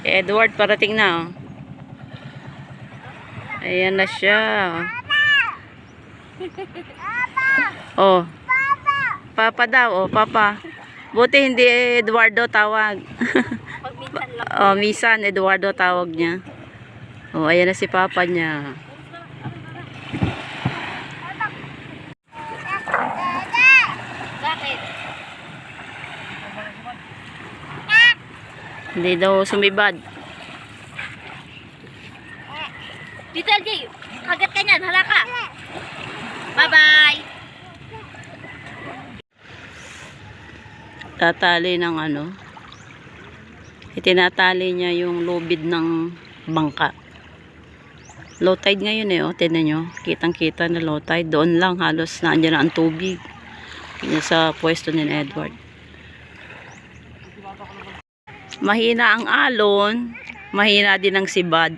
Edward, parating na, oh. Ayan na siya. Oh. Papa daw, oh, Papa. Buti hindi Eduardo tawag. Oh, Misan, Eduardo tawag niya. Oh, ayan na si Papa niya. Bakit? Hindi daw sumibad. Dito, LJ. Kagat ka niyan. Hala ka. Bye-bye. Tatali ng ano. Itinatali niya yung lubid ng bangka. Low tide ngayon eh. Oh. Tignan nyo. Kitang-kita na low tide. Doon lang halos nandiyan na ang tubig. Yan sa pwesto ni Edward. Mahina ang alon. Mahina din ang sibad.